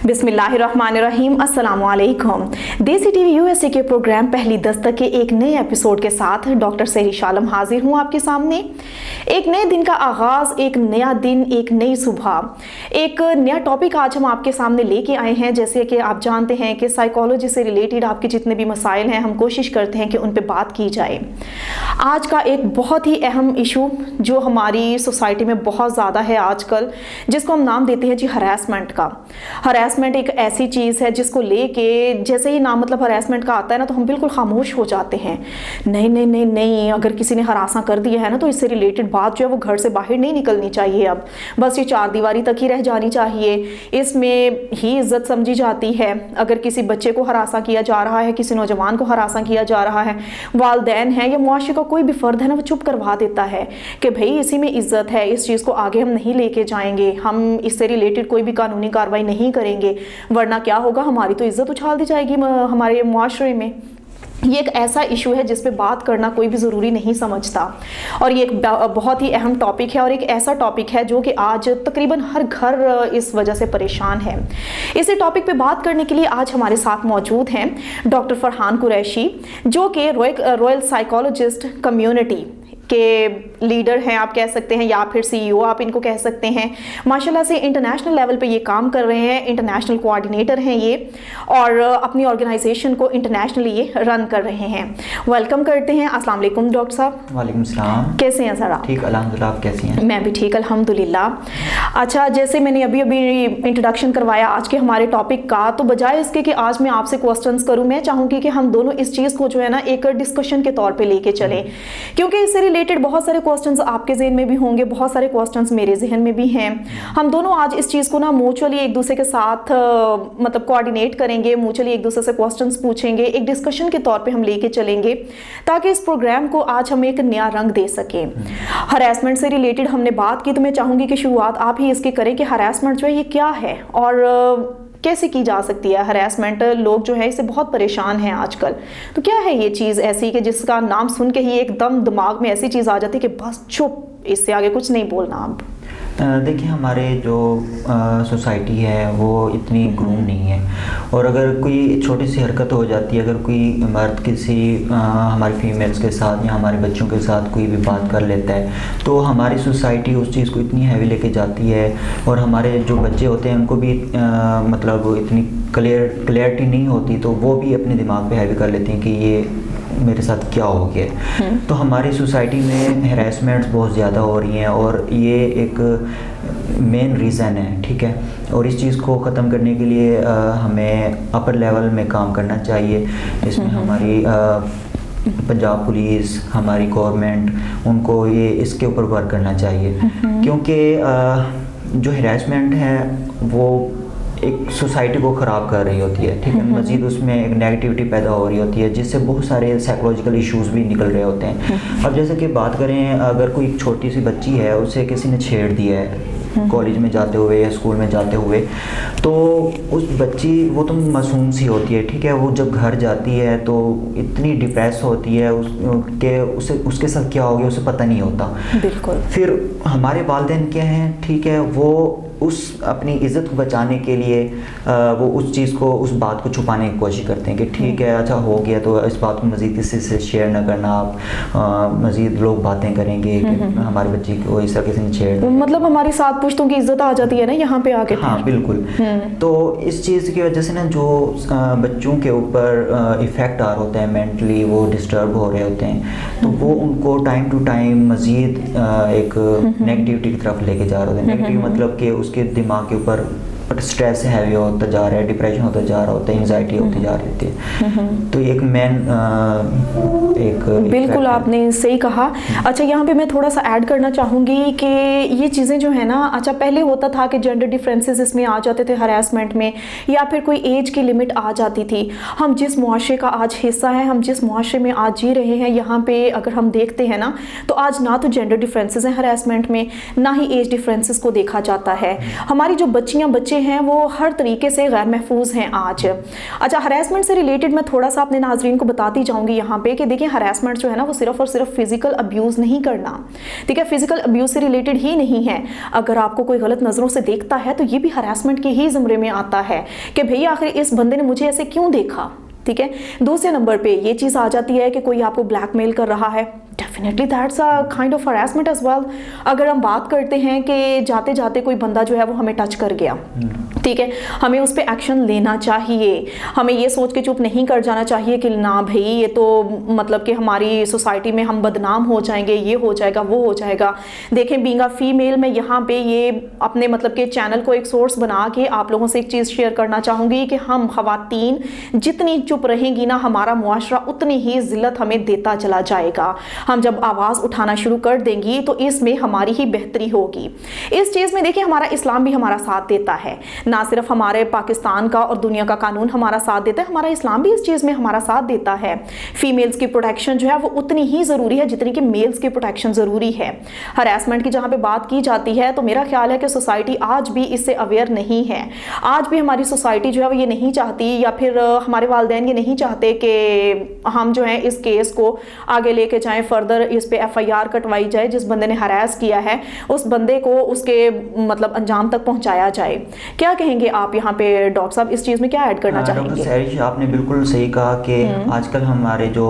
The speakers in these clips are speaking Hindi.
बिस्मिल्लाहिर्रहमानिर्रहीम, अस्सलाम वालेकुम। देसी टीवी यूएसए के प्रोग्राम पहली दस्तक के एक नए एपिसोड के साथ डॉक्टर सहरिश आलम हाजिर हूँ आपके सामने। एक नए दिन का आगाज़, एक नया दिन, एक नई सुबह, एक नया टॉपिक आज हम आपके सामने लेके आए हैं। जैसे कि आप जानते हैं कि साइकोलॉजी से रिलेटेड आपके जितने भी मसाइल हैं, हम कोशिश करते हैं कि उन पे बात की जाए। आज का एक बहुत ही अहम इशू जो हमारी सोसाइटी में बहुत ज़्यादा है आजकल, जिसको हम नाम देते हैं जी हरासमेंट का। हरासमेंट एक ऐसी चीज़ है जिसको लेके जैसे ही नाम मतलब हरासमेंट का आता है ना, तो हम बिल्कुल खामोश हो जाते हैं। नहीं नहीं नहीं नहीं, अगर किसी ने हरासा कर दिया है ना, तो इससे रिलेटेड बात जो है वो घर से बाहर नहीं निकलनी चाहिए। अब बस ये चार दीवारी तक ही रह जानी चाहिए, इसमें ही इज्जत समझी जाती है। अगर किसी बच्चे को हरासा किया जा रहा है, किसी नौजवान को हरासा किया जा रहा है, वालिदैन है या मुआशरे का कोई भी फ़र्द है ना, वो चुप करवा देता है कि भाई इसी में इज्जत है, इस चीज़ को आगे हम नहीं लेके जाएंगे, हम इससे रिलेटेड कोई भी कानूनी कार्रवाई नहीं करेंगे, वरना क्या होगा, हमारी तो इज्जत उछाल दी जाएगी हमारे मुआशरे में। ये एक ऐसा इशू है जिस पे बात करना कोई भी ज़रूरी नहीं समझता, और ये एक बहुत ही अहम टॉपिक है और एक ऐसा टॉपिक है जो कि आज तकरीबन हर घर इस वजह से परेशान है। इसी टॉपिक पे बात करने के लिए आज हमारे साथ मौजूद हैं डॉक्टर फरहान कुरैशी, जो कि रॉयल साइकोलॉजिस्ट कम्युनिटी के लीडर हैं आप कह सकते हैं, या फिर सीईओ आप इनको कह सकते हैं। माशाल्लाह से इंटरनेशनल लेवल पे ये काम कर रहे हैं, इंटरनेशनल कोऑर्डिनेटर हैं ये, और अपनी ऑर्गेनाइजेशन को इंटरनेशनली ये रन कर रहे हैं। वेलकम करते हैं। अस्सलाम वालेकुम डॉक्टर साहब। वालेकुम सलाम। कैसे हैं सर आप? ठीक अल्हम्दुलिल्लाह, आप कैसी हैं? मैं भी ठीक अल्हम्दुलिल्लाह। अच्छा, जैसे मैंने अभी इंट्रोडक्शन करवाया आज के हमारे टॉपिक का, तो बजाय इसके कि आज मैं आपसे क्वेश्चंस करूँ, मैं चाहूँगी कि हम दोनों इस चीज़ को जो है ना एक डिस्कशन के तौर पर लेके चलें, क्योंकि इससे रिलेटेड बहुत सारे क्वेश्चंस आपके ज़हन में भी होंगे, बहुत सारे क्वेश्चंस मेरे जहन में भी हैं। हम दोनों आज इस चीज़ को ना म्यूचुअली एक दूसरे के साथ मतलब कोऑर्डिनेट करेंगे, म्यूचुअली एक दूसरे से क्वेश्चंस पूछेंगे, एक डिस्कशन के तौर पे हम लेके चलेंगे, ताकि इस प्रोग्राम को आज हम एक नया रंग दे सकें। हरासमेंट से रिलेटेड हमने बात की, तो मैं चाहूँगी कि शुरुआत आप ही इसकी करें कि हरासमेंट जो है ये क्या है और कैसे की जा सकती है। हरासमेंट, लोग जो है इससे बहुत परेशान हैं आजकल, तो क्या है ये चीज़ ऐसी कि जिसका नाम सुन के ही एकदम दिमाग में ऐसी चीज़ आ जाती है कि बस चुप, इससे आगे कुछ नहीं बोलना। अब देखिए, हमारे जो सोसाइटी है वो इतनी ग्रूम नहीं है, और अगर कोई छोटी सी हरकत हो जाती है, अगर कोई मर्द किसी हमारे फीमेल्स के साथ या हमारे बच्चों के साथ कोई भी बात कर लेता है, तो हमारी सोसाइटी उस चीज़ को इतनी हैवी लेके जाती है, और हमारे जो बच्चे होते हैं उनको भी मतलब इतनी क्लियरिटी नहीं होती, तो वो भी अपने दिमाग पे हैवी कर लेते हैं कि ये मेरे साथ क्या हो गया। तो हमारी सोसाइटी में हैरेसमेंट्स बहुत ज़्यादा हो रही हैं, और ये एक मेन रीज़न है, ठीक है। और इस चीज़ को ख़त्म करने के लिए हमें अपर लेवल में काम करना चाहिए। इसमें हमारी पंजाब पुलिस, हमारी गवर्नमेंट, उनको ये इसके ऊपर वर्क करना चाहिए, क्योंकि जो हैरेसमेंट है वो एक सोसाइटी को ख़राब कर रही होती है, ठीक है। मज़ीद उसमें एक नेगेटिविटी पैदा हो रही होती है, जिससे बहुत सारे साइकोलॉजिकल इश्यूज़ भी निकल रहे होते हैं। अब जैसे कि बात करें, अगर कोई छोटी सी बच्ची है, उसे किसी ने छेड़ दिया है कॉलेज में जाते हुए या स्कूल में जाते हुए, तो उस बच्ची, वो तो मासूम सी होती है, ठीक है। वो जब घर जाती है तो इतनी डिप्रेस होती है उसके साथ क्या हो गया उसे पता नहीं होता। बिल्कुल। फिर हमारे वालिदैन क्या हैं, ठीक है, वो उस अपनी इज़्ज़त को बचाने के लिए वो उस चीज़ को, उस बात को छुपाने की कोशिश करते हैं कि ठीक है, अच्छा हो गया, तो इस बात को मज़ीद किसी से शेयर ना करना, आप मज़ीद लोग बातें करेंगे कि हमारे बच्चे को इस तरह किसी ने छेड़, मतलब हमारी सात पुश्तों की इज्जत आ जाती है ना यहाँ पे आके। हाँ बिल्कुल। तो इस चीज़ की वजह से ना जो बच्चों के ऊपर इफ़ेक्ट आ रहा होता है, मेंटली वो डिस्टर्ब हो रहे होते हैं, तो वो उनको टाइम टू टाइम मज़ीद एक नेगेटिविटी की तरफ लेके जा रहे होते हैं। नेगेटिव मतलब कि उसके दिमाग के ऊपर स्ट्रेस हैवी होता जा रहा है, डिप्रेशन होता जा रहा होता है, एंजाइटी होती जा रही है। तो एक मेन बिल्कुल आपने सही कहा। अच्छा, यहाँ पे मैं थोड़ा सा ऐड करना चाहूँगी कि ये चीज़ें जो है ना, अच्छा पहले होता था कि जेंडर डिफरेंसेस इसमें आ जाते थे हरासमेंट में, या फिर कोई एज की लिमिट आ जाती थी। हम जिस मुआशरे का आज हिस्सा है, हम जिस मुआशरे में आज जी रहे हैं, यहाँ पे अगर हम देखते हैं ना, तो आज ना तो जेंडर डिफरेंसेस हैं हरासमेंट में, ना ही एज डिफरेंसेस को देखा जाता है। हमारी जो बच्चियाँ बच्चे बच्चे हैं वो हर तरीके से गैर महफूज हैं आज। अच्छा, हरासमेंट से रिलेटेड मैं थोड़ा सा अपने नाजरीन को बताती जाऊंगी यहाँ पे कि देखिए हरासमेंट जो है ना वो सिर्फ और सिर्फ फिजिकल अब्यूज़ नहीं करना, ठीक है, फिजिकल अब्यूज़ से रिलेटेड ही नहीं है। अगर आपको कोई गलत नज़रों से देखता है तो ये भी हरासमेंट के ही ज़मरे में आता है कि भैया आखिर इस बंदे ने मुझे ऐसे क्यों देखा, ठीक है। दूसरे नंबर पे ये चीज़ आ जाती है कि कोई आपको ब्लैकमेल कर रहा है, definitely that's a kind of harassment as well. अगर हम बात करते हैं कि जाते जाते कोई बंदा जो है वो हमें टच कर गया, ठीक है, हमें उस पर एक्शन लेना चाहिए। हमें ये सोच के चुप नहीं कर जाना चाहिए कि ना भाई ये तो मतलब कि हमारी सोसाइटी में हम बदनाम हो जाएंगे, ये हो जाएगा, वो हो जाएगा। देखें, बीइंग अ फीमेल मैं यहाँ पे ये अपने मतलब के चैनल को एक सोर्स बना के आप लोगों से एक चीज़ शेयर करना चाहूँगी कि हम ख़वातीन जितनी चुप रहेंगी ना, हमारा मुआशरा उतनी ही जिल्लत हमें देता चला जाएगा। हम जब आवाज़ उठाना शुरू कर देंगी तो इसमें हमारी ही बेहतरी होगी। इस चीज़ में देखिए हमारा इस्लाम भी हमारा साथ देता है, ना सिर्फ हमारे पाकिस्तान का और दुनिया का कानून हमारा साथ देता है, हमारा इस्लाम भी इस चीज़ में हमारा साथ देता है। फीमेल्स की प्रोटेक्शन जो है वो उतनी ही ज़रूरी है जितनी कि मेल्स की प्रोटेक्शन ज़रूरी है। हरासमेंट की जहाँ पे बात की जाती है तो मेरा ख्याल है कि सोसाइटी आज भी इससे अवेयर नहीं है। आज भी हमारी सोसाइटी जो है वो ये नहीं चाहती, या फिर हमारे वालिदैन ये नहीं चाहते कि हम जो है इस केस को आगे लेके जाएं, फर्दर इस पे FIR कटवाई जाए, जिस बंदे ने हरास किया है उस बंदे को उसके मतलब अंजाम तक पहुंचाया जाए। क्या कहेंगे आप यहाँ पे डॉक्टर साहब, इस चीज़ में क्या ऐड करना चाहेंगे? डॉक्टर सैरिश, आपने बिल्कुल सही कहा कि आजकल हमारे जो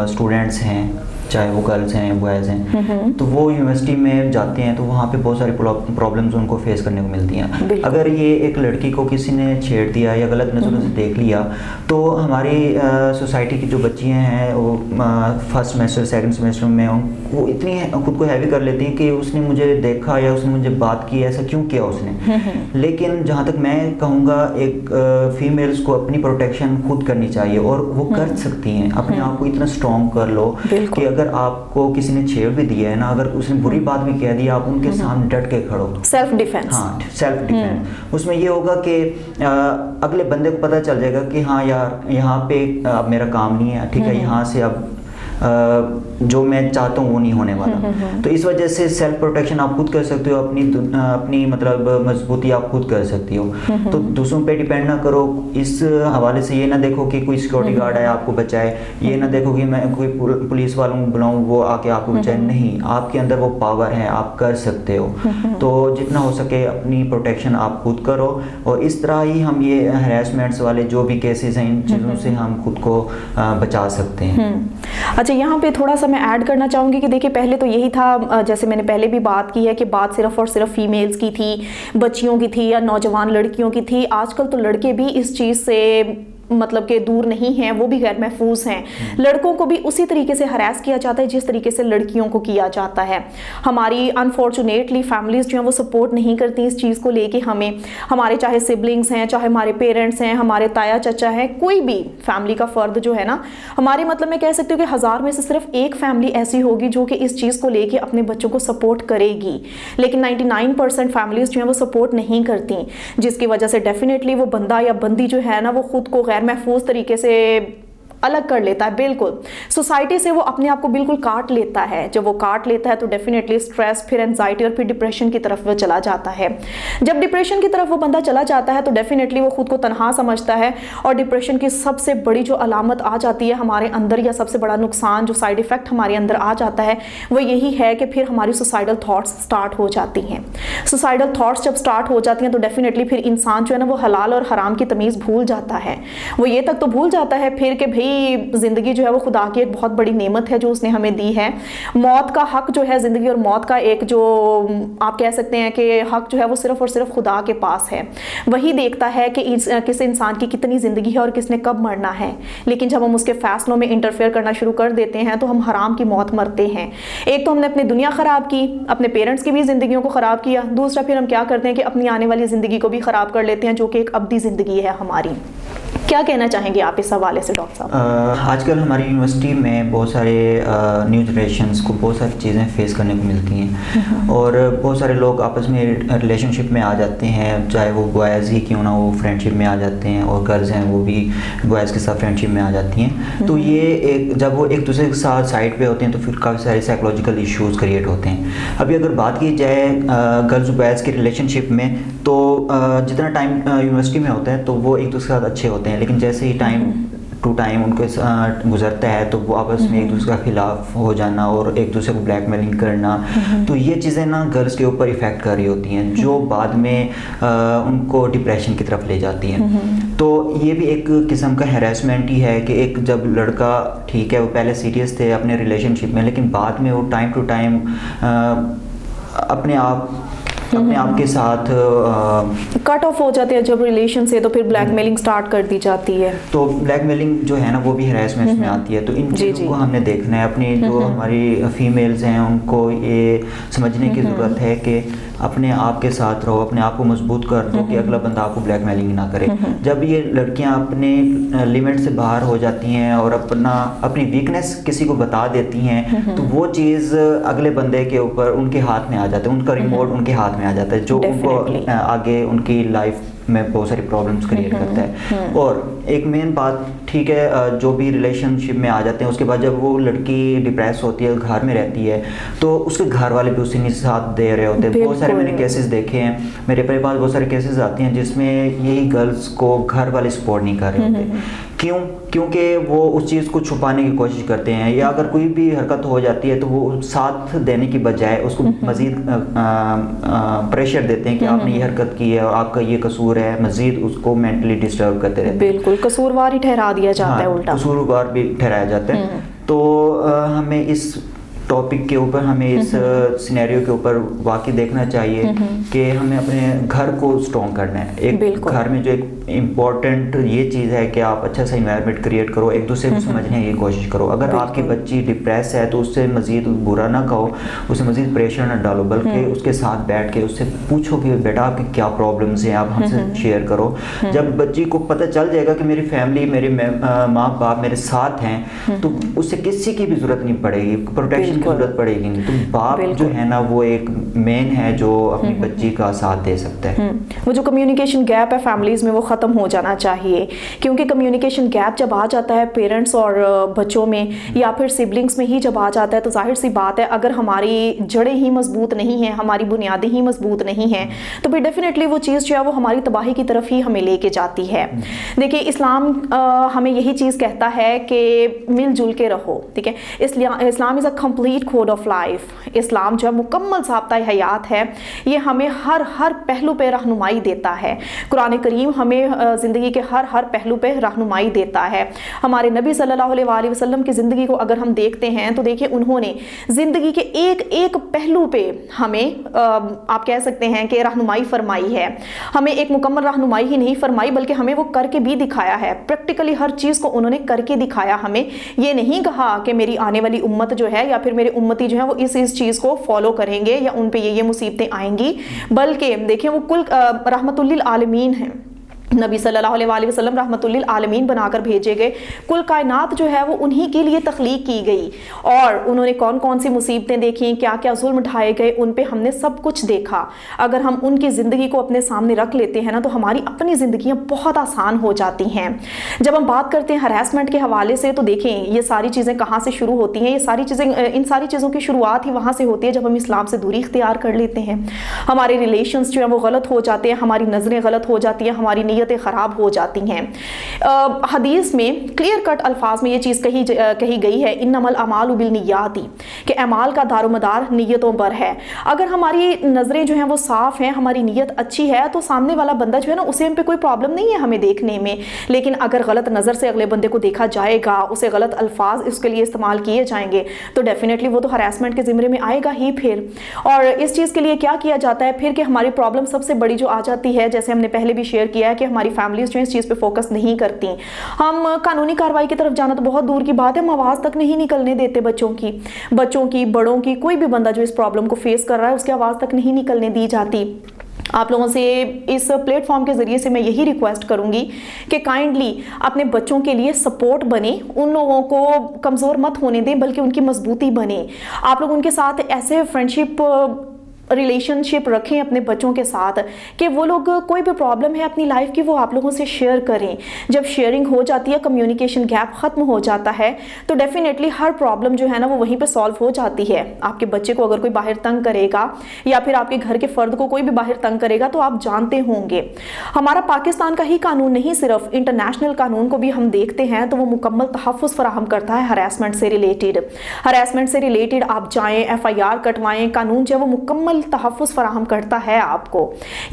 स्टूडेंट्स हैं, चाहे वो गर्ल्स हैं बॉयज़ हैं, तो वो यूनिवर्सिटी में जाते हैं तो वहाँ पे बहुत सारी प्रॉब्लम्स उनको फेस करने को मिलती हैं। अगर ये एक लड़की को किसी ने छेड़ दिया या गलत नज़रों से देख लिया तो हमारी सोसाइटी की जो बच्चियाँ हैं वो फर्स्ट सेमेस्टर सेकंड सेमेस्टर में वो इतनी खुद को हैवी कर लेती हैं कि उसने मुझे देखा या उसने मुझे बात की, ऐसा क्यों किया उसने। लेकिन जहाँ तक मैं कहूँगा, एक फीमेल्स को अपनी प्रोटेक्शन खुद करनी चाहिए और वो कर सकती हैं। अपने आप को इतना स्ट्रॉन्ग कर लो कि अगर आपको किसी ने छेड़ भी दिया है ना, अगर उसने बुरी बात भी कह दी, आप उनके सामने डट के खड़ो, सेल्फ डिफेंस। हाँ, सेल्फ डिफेंस। उसमें ये होगा कि अगले बंदे को पता चल जाएगा कि हाँ यार, यहाँ पे अब मेरा काम नहीं है, ठीक है, यहाँ से अब जो मैं चाहता हूँ वो नहीं होने वाला। तो इस वजह से सेल्फ प्रोटेक्शन आप खुद कर सकते हो, अपनी मतलब मजबूती आप खुद कर सकती हो। तो दूसरों पे डिपेंड ना करो। इस हवाले से ये ना देखो कि कोई सिक्योरिटी गार्ड है आपको बचाए, ये ना देखो कि मैं कोई पुलिस वालों को बुलाऊं वो आके आपको बचाए। नहीं, आपके अंदर वो पावर है, आप कर सकते हो। तो जितना हो सके अपनी प्रोटेक्शन आप खुद करो, और इस तरह ही हम ये हरासमेंट्स वाले जो भी केसेस हैं, इन चीज़ों से हम खुद को बचा सकते हैं। अच्छा, यहाँ पे थोड़ा सा मैं ऐड करना चाहूँगी कि देखिए पहले तो यही था, जैसे मैंने पहले भी बात की है कि बात सिर्फ और सिर्फ फीमेल्स की थी, बच्चियों की थी या नौजवान लड़कियों की थी। आजकल तो लड़के भी इस चीज़ से मतलब के दूर नहीं हैं, वो भी गैर महफूज हैं। लड़कों को भी उसी तरीके से हरास किया जाता है जिस तरीके से लड़कियों को किया जाता है। हमारी अनफॉर्चुनेटली फैमिलीज जो हैं वो सपोर्ट नहीं करती इस चीज़ को लेके हमें। हमारे चाहे सिबलिंग्स हैं, चाहे हमारे पेरेंट्स हैं, हमारे ताया चाचा हैं, कोई भी फैमिली का फ़र्द जो है ना, हमारे मतलब मैं कह सकती हूँ कि 1000 में से सिर्फ एक फैमिली ऐसी होगी जो कि इस चीज़ को लेके अपने बच्चों को सपोर्ट करेगी, लेकिन 99% फैमिलीज जो हैं वो सपोर्ट नहीं करती, जिसकी वजह से डेफिनेटली वो बंदा या बंदी जो है ना वो खुद को महफूज तरीके से अलग कर लेता है। बिल्कुल सोसाइटी से वो अपने आप को बिल्कुल काट लेता है। जब वो काट लेता है तो डेफिनेटली स्ट्रेस, फिर एंजाइटी और फिर डिप्रेशन की तरफ वो चला जाता है। जब डिप्रेशन की तरफ वो बंदा चला जाता है तो डेफिनेटली वो खुद को तनहा समझता है, और डिप्रेशन की सबसे बड़ी जो अलामत आ जाती है हमारे अंदर, या सबसे बड़ा नुकसान जो साइड इफेक्ट हमारे अंदर आ जाता है वो यही है कि फिर हमारी सुसाइडल थॉट्स स्टार्ट हो जाती हैं। सुसाइडल थॉट्स जब स्टार्ट हो जाती हैं तो डेफिनेटली फिर इंसान जो है ना वो हलाल और हराम की तमीज़ भूल जाता है। वो ये तक तो भूल जाता है फिर कि भाई जिंदगी जो है वो खुदा की एक बहुत बड़ी नेमत है जो उसने हमें दी है। मौत का हक जो है, जिंदगी और मौत का एक जो आप कह सकते हैं कि हक जो है वो सिर्फ और सिर्फ खुदा के पास है। वही देखता है कि किस इंसान की कितनी ज़िंदगी है और किसने कब मरना है। लेकिन जब हम उसके फैसलों में इंटरफेयर करना शुरू कर देते हैं तो हम हराम की मौत मरते हैं। एक तो हमने अपनी दुनिया ख़राब की, अपने पेरेंट्स की भी ज़िंदगियों को ख़राब किया, दूसरा फिर हम क्या करते हैं कि अपनी आने वाली ज़िंदगी को भी ख़राब कर लेते हैं जो कि एक अब्दी ज़िंदगी है हमारी। क्या कहना चाहेंगे आप इस हवाले से डॉक्टर साहब? आजकल हमारी यूनिवर्सिटी में बहुत सारे न्यू जनरेशंस को बहुत सारी चीज़ें फेस करने को मिलती हैं और बहुत सारे लोग आपस में रिलेशनशिप में आ जाते हैं, चाहे वो बॉयज़ ही क्यों ना वो फ्रेंडशिप में आ जाते हैं, और गर्ल्स हैं वो भी बॉयज़ के साथ फ्रेंडशिप में आ जाती हैं। तो ये एक जब वो एक दूसरे के साथ साइड पे होते हैं तो फिर काफ़ी सारे साइकोलॉजिकल इश्यूज़ क्रिएट होते हैं। अभी अगर बात की जाए गर्ल्स बॉयज़ की रिलेशनशिप में, तो जितना टाइम यूनिवर्सिटी में होता है तो वो एक दूसरे के साथ अच्छे होते हैं, लेकिन जैसे ही टाइम टू टाइम उनके गुजरता है तो वो आपस में एक दूसरे का खिलाफ हो जाना और एक दूसरे को ब्लैकमेलिंग करना, तो ये चीज़ें ना गर्ल्स के ऊपर इफ़ेक्ट कर रही होती हैं, जो बाद में उनको डिप्रेशन की तरफ ले जाती हैं। तो ये भी एक किस्म का हैरेसमेंट ही है कि एक जब लड़का, ठीक है वो पहले सीरियस थे अपने रिलेशनशिप में, लेकिन बाद में वो टाइम टू टाइम अपने आप के साथ कट ऑफ हो जाते हैं जब रिलेशन से, तो फिर ब्लैकमेलिंग स्टार्ट कर दी जाती है। तो ब्लैकमेलिंग जो है ना वो भी हैरेसमेंट में आती है। तो इन चीज़ों को हमने देखना है, अपनी जो हमारी फीमेल्स हैं उनको ये समझने की ज़रूरत है कि अपने आप के साथ रहो, अपने आप को मजबूत कर दो कि अगला बंदा आपको ब्लैकमेलिंग ना करे। जब ये लड़कियां अपने लिमिट से बाहर हो जाती हैं और अपनी वीकनेस किसी को बता देती हैं, तो वो चीज़ अगले बंदे के ऊपर उनके हाथ में आ जाता है, उनका रिमोट उनके हाथ में आ जाता है, जो उनको आगे उनकी लाइफ में बहुत सारी प्रॉब्लम्स क्रिएट करता है। और एक मेन बात, ठीक है, जो भी रिलेशनशिप में आ जाते हैं उसके बाद जब वो लड़की डिप्रेस होती है, घर में रहती है, तो उसके घर वाले भी उसे नहीं साथ दे रहे होते। बहुत सारे मैंने केसेस देखे हैं, मेरे पास बहुत सारे केसेस आते हैं जिसमें यही गर्ल्स को घर वाले सपोर्ट नहीं कर रहे होते। क्यों? क्योंकि वो उस चीज़ को छुपाने की कोशिश करते हैं, या अगर कोई भी हरकत हो जाती है तो वो साथ देने की बजाय उसको मज़ीद प्रेशर देते हैं कि आपने ये हरकत की है और आपका ये कसूर है, मज़ीद उसको मेंटली डिस्टर्ब करते रहते हैं। बिल्कुल, कसूरवार ही ठहरा दिया जाता है, उल्टा कसूरवार भी ठहराया जाता है। तो हमें इस टॉपिक के ऊपर, हमें इस सिनेरियो के ऊपर वाकई देखना चाहिए कि हमें अपने घर को स्ट्रॉन्ग करना है। एक घर में जो एक इम्पॉर्टेंट ये चीज़ है कि आप अच्छा सा इन्वायरमेंट क्रिएट करो, एक दूसरे को समझने की कोशिश करो। अगर आपकी बच्ची डिप्रेस है तो उससे मज़ीद बुरा ना कहो, उसे मज़ीद प्रेशर ना डालो, बल्कि उसके साथ बैठ के उससे पूछो कि बेटा आपकी क्या प्रॉब्लम्स हैं, आप हमसे शेयर करो। जब बच्ची को पता चल जाएगा कि मेरी फैमिली, मेरे माँ बाप मेरे साथ हैं, तो उससे किसी की भी ज़रूरत नहीं पड़ेगी, प्रोटेक्शन की जरूरत पड़ेगी नहीं। तो बाप जो है ना वो एक मेन है जो अपनी बच्ची का साथ दे सकता है। वो जो कम्युनिकेशन गैप है फैमिलीज में वो ख़त्म हो जाना चाहिए, क्योंकि कम्युनिकेशन गैप जब आ जाता है पेरेंट्स और बच्चों में या फिर सिबलिंग्स में ही जब आ जाता है, तो जाहिर सी बात है अगर हमारी जड़ें ही मजबूत नहीं हैं, हमारी बुनियादें ही मजबूत नहीं हैं, तो फिर डेफिनेटली वो चीज़ जो है वो हमारी तबाही की तरफ ही हमें लेके जाती है। देखिए, इस्लाम हमें यही चीज़ कहता है कि मिलजुल के रहो, ठीक है। Islam is a complete code of life. इस्लाम जो है मुकम्मल ज़ाब्ता हयात है, ये हमें हर पहलू पे रहनुमाई देता है। कुरान करीम हमें ज़िंदगी के हर पहलू पे रहनुमाई देता है। हमारे नबी सल्लल्लाहु अलैहि वसल्लम की ज़िंदगी को अगर हम देखते हैं तो देखिए उन्होंने ज़िंदगी के एक पहलू पे हमें आप कह सकते हैं कि रहनुमाई फरमाई है। हमें एक मुकम्मल रहनुमाई ही नहीं फरमाई, बल्कि हमें वो करके भी दिखाया है। प्रैक्टिकली हर चीज़ को उन्होंने करके दिखाया। हमें ये नहीं कहा कि मेरी आने वाली उम्मत जो है या फिर मेरे उम्मती जो है वो इस चीज़ को फॉलो करेंगे या उन पे ये मुसीबतें आएंगी, बल्कि देखिए वो कुल रहमतुल लिल आलमीन है। नबी सल्लल्लाहु अलैहि वसल्लम रहमतुल लिल आलमीन बनाकर भेजे गए। कुल कायनात जो है वो उन्हीं के लिए तख्लीक की गई, और उन्होंने कौन कौन सी मुसीबतें देखी, क्या क्या जुल्म ढाए गए, उन पे हमने सब कुछ देखा। अगर हम उनकी ज़िंदगी को अपने सामने रख लेते हैं ना, तो हमारी अपनी ज़िंदगियाँ बहुत आसान हो जाती हैं। जब हम बात करते हैं हरासमेंट के हवाले से, तो देखें ये सारी चीज़ें कहाँ से शुरू होती हैं। ये सारी चीज़ें, इन सारी चीज़ों की शुरुआत ही वहाँ से होती है जब हम इस्लाम से दूरी इख्तियार कर लेते हैं। हमारे रिलेशंस जो है वो गलत हो जाते हैं, हमारी नज़रें गलत हो जाती हैं, हमारी नीयतें ख़राब हो जाती हैं। हदीस में क्लियर कट अल्फाज में ये चीज़ कही गई है, इन्नमल अमालु बिन्नियाती, कि अमाल का दारोमदार नीयतों पर है। अगर हमारी नज़रें जो हैं वो साफ़ हैं, हमारी नीयत अच्छी है, तो सामने वाला बंदा जो है ना उसे हम पे कोई प्रॉब्लम नहीं है हमें देखने में। लेकिन अगर गलत नज़र से अगले बंदे को देखा जाएगा, उसे गलत अल्फाज उसके लिए इस्तेमाल किए जाएंगे, तो डेफिनेटली वो तो हरासमेंट के ज़िम्मे में आएगा ही फिर। और इस चीज़ के लिए क्या किया जाता है फिर कि हमारी प्रॉब्लम सबसे बड़ी जो आ जाती है, जैसे हमने पहले भी शेयर किया है कि हमारी फैमिलीज जो इस चीज़ पे फोकस नहीं करती। हम कानूनी कार्रवाई की तरफ जाना तो बहुत दूर की बात है, हम आवाज़ तक नहीं निकलने देते बच्चों की, बड़ों की, कोई भी बंदा जो इस प्रॉब्लम को फेस कर रहा है उसकी आवाज़ तक नहीं निकलने दी जाती। आप लोगों से इस प्लेटफॉर्म के ज़रिए से मैं यही रिक्वेस्ट करूंगी कि काइंडली अपने बच्चों के लिए सपोर्ट बने, उन लोगों को कमज़ोर मत होने दें बल्कि उनकी मजबूती बने। आप लोग उनके साथ ऐसे फ्रेंडशिप रिलेशनशिप रखें अपने बच्चों के साथ कि वो लोग कोई भी प्रॉब्लम है अपनी लाइफ की वो आप लोगों से शेयर करें। जब शेयरिंग हो जाती है, कम्युनिकेशन गैप ख़त्म हो जाता है, तो डेफिनेटली हर प्रॉब्लम जो है ना वो वहीं पे सॉल्व हो जाती है। आपके बच्चे को अगर कोई बाहर तंग करेगा या फिर आपके घर के फ़र्द को कोई भी बाहर तंग करेगा तो आप जानते होंगे हमारा पाकिस्तान का ही कानून नहीं, सिर्फ इंटरनेशनल कानून को भी हम देखते हैं तो वो मुकम्मल तहफ़्फ़ुज़ फराहम करता है हरासमेंट से रिलेटेड। हरासमेंट से रिलेटेड आप जाएँ, FIR कटवाएँ, कानून जो है वो मुकम्मल तहफ़्फ़ुज़ फराहम करता है आपको।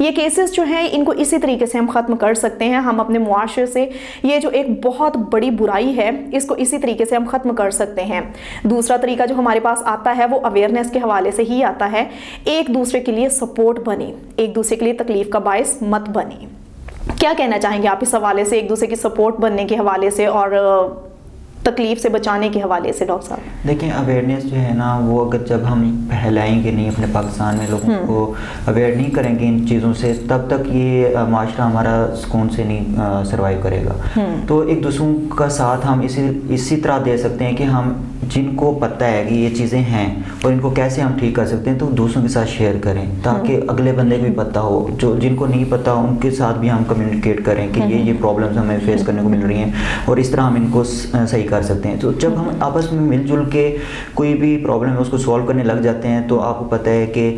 ये केसेस जो हैं इनको इसी तरीके से हम ख़त्म कर सकते हैं। हम अपने मुआशरे से ये जो एक बहुत बड़ी बुराई है इसको इसी तरीके से हम ख़त्म कर सकते हैं। दूसरा तरीका जो हमारे पास आता है वो अवेयरनेस के हवाले से ही आता है। एक दूसरे के लिए सपोर्ट बने, एक दूसरे के लिए तकलीफ़ का बायस मत बने। क्या कहना चाहेंगे आप इस हवाले से, एक दूसरे की सपोर्ट बनने के हवाले से और तकलीफ से बचाने के हवाले से? डॉक्टर साहब देखिए, अवेयरनेस जो है ना वो अगर जब हम फैलाएंगे नहीं, अपने पाकिस्तान में लोगों को अवेयर नहीं करेंगे इन चीज़ों से, तब तक ये माशरा हमारा सुकून से नहीं सर्वाइव करेगा। तो एक दूसरों का साथ हम इसी तरह दे सकते हैं कि हम जिनको पता है कि ये चीज़ें हैं और इनको कैसे हम ठीक कर सकते हैं तो दूसरों के साथ शेयर करें ताकि अगले बंदे को भी पता हो। जो जिनको नहीं पता उनके साथ भी हम कम्युनिकेट करें कि ये प्रॉब्लम्स हमें फेस करने को मिल रही हैं और इस तरह हम इनको सही कर सकते हैं। तो जब हम आपस में मिलजुल के कोई भी प्रॉब्लम है उसको सॉल्व करने लग जाते हैं तो आपको पता है कि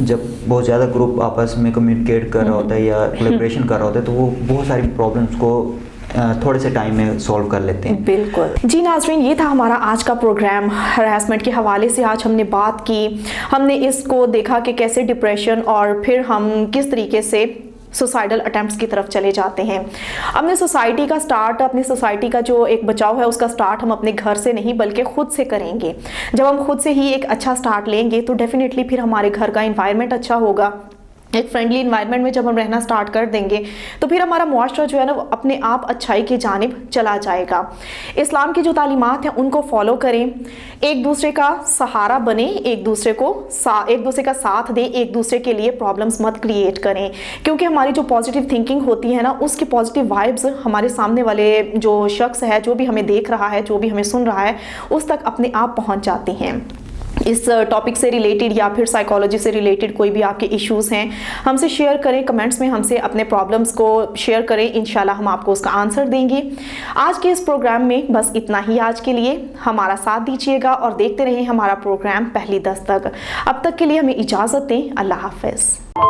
जब बहुत ज़्यादा ग्रुप आपस में कम्युनिकेट कर रहा होता है या कोलैबोरेशन कर रहा होता है तो वो बहुत सारी प्रॉब्लम्स को थोड़े से टाइम में सॉल्व कर लेते हैं। बिल्कुल जी नाज़रीन, ये था हमारा आज का प्रोग्राम। हरासमेंट के हवाले से आज हमने बात की, हमने इसको देखा कि कैसे डिप्रेशन और फिर हम किस तरीके से सुसाइडल अटेम्प्ट्स की तरफ चले जाते हैं। अपने सोसाइटी का स्टार्ट, अपनी सोसाइटी का जो एक बचाव है उसका स्टार्ट हम अपने घर से नहीं बल्कि खुद से करेंगे। जब हम खुद से ही एक अच्छा स्टार्ट लेंगे तो डेफिनेटली फिर हमारे घर का एनवायरनमेंट अच्छा होगा। एक फ्रेंडली इन्वायरमेंट में जब हम रहना स्टार्ट कर देंगे तो फिर हमारा मुआशरा जो है ना वो अपने आप अच्छाई की जानिब चला जाएगा। इस्लाम की जो तालीमात हैं उनको फॉलो करें, एक दूसरे का सहारा बने, एक दूसरे का साथ दें, एक दूसरे के लिए प्रॉब्लम्स मत क्रिएट करें, क्योंकि हमारी जो पॉजिटिव थिंकिंग होती है ना उसकी पॉजिटिव वाइब्स हमारे सामने वाले जो शख्स है, जो भी हमें देख रहा है, जो भी हमें सुन रहा है, उस तक अपने आप पहुँच जाती हैं। इस टॉपिक से रिलेटेड या फिर साइकोलॉजी से रिलेटेड कोई भी आपके इश्यूज़ हैं हमसे शेयर करें, कमेंट्स में हमसे अपने प्रॉब्लम्स को शेयर करें, इंशाल्लाह हम आपको उसका आंसर देंगे। आज के इस प्रोग्राम में बस इतना ही। आज के लिए हमारा साथ दीजिएगा और देखते रहें हमारा प्रोग्राम पहली दस्तक। अब तक के लिए हमें इजाज़त दें। अल्लाह हाफ़िज़।